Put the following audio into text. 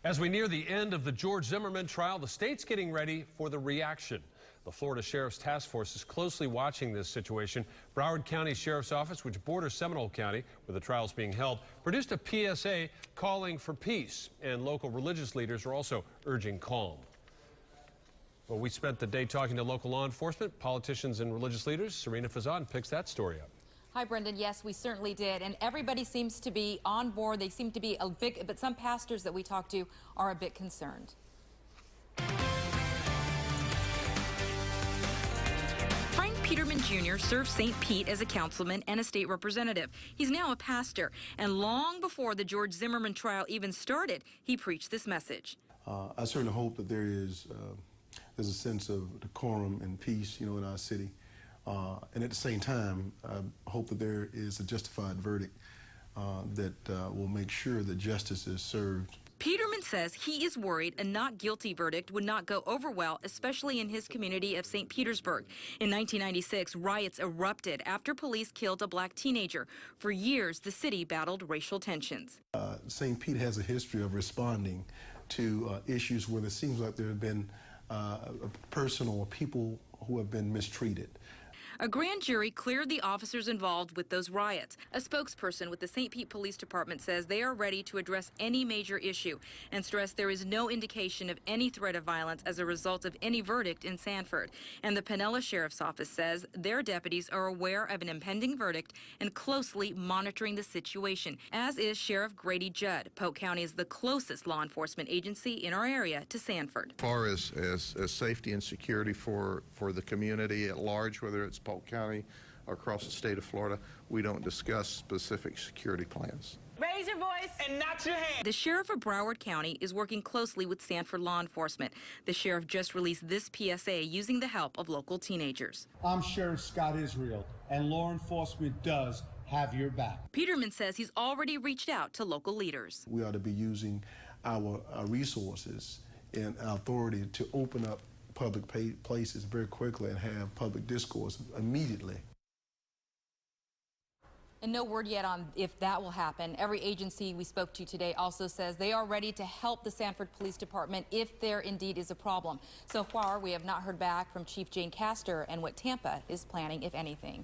As we near the end of the George Zimmerman trial, the state's getting ready for the reaction. The Florida Sheriff's Task Force is closely watching this situation. Broward County Sheriff's Office, which borders Seminole County, where the trial is being held, produced a PSA calling for peace, and local religious leaders are also urging calm. Well, we spent the day talking to local law enforcement, politicians, and religious leaders. Serena Fazan picks that story up. Hi, Brendan. Yes, we certainly did. And everybody seems to be on board. They seem to be a bit, but some pastors that we talked to are a bit concerned. Frank Peterman Jr. served St. Pete as a councilman and a state representative. He's now a pastor. And long before the George Zimmerman trial even started, he preached this message. I certainly hope that there's a sense of decorum and peace, in our city. And at the same time, I hope that there is a justified verdict that will make sure that justice is served. Peterman says he is worried a not guilty verdict would not go over well, especially in his community of St. Petersburg. In 1996, riots erupted after police killed a black teenager. For years, the city battled racial tensions. St. Pete has a history of responding to issues where it seems like there have been a person or people who have been mistreated. A grand jury cleared the officers involved with those riots. A spokesperson with the St. Pete Police Department says they are ready to address any major issue and stressed there is no indication of any threat of violence as a result of any verdict in Sanford. And the Pinellas Sheriff's Office says their deputies are aware of an impending verdict and closely monitoring the situation, as is Sheriff Grady Judd. Polk County is the closest law enforcement agency in our area to Sanford. As far as safety and security for the community at large, whether it's Polk County or across the state of Florida, we don't discuss specific security plans. Raise your voice and not your hand. The sheriff of Broward County is working closely with Sanford law enforcement. The sheriff just released this PSA using the help of local teenagers. I'm Sheriff Scott Israel, and law enforcement does have your back. Peterman says he's already reached out to local leaders. We ought to be using our resources and our authority to open up public places very quickly and have public discourse immediately. And no word yet on if that will happen. Every agency we spoke to today also says they are ready to help the Sanford Police Department if there indeed is a problem. So far, we have not heard back from Chief Jane Castor and what Tampa is planning, if anything.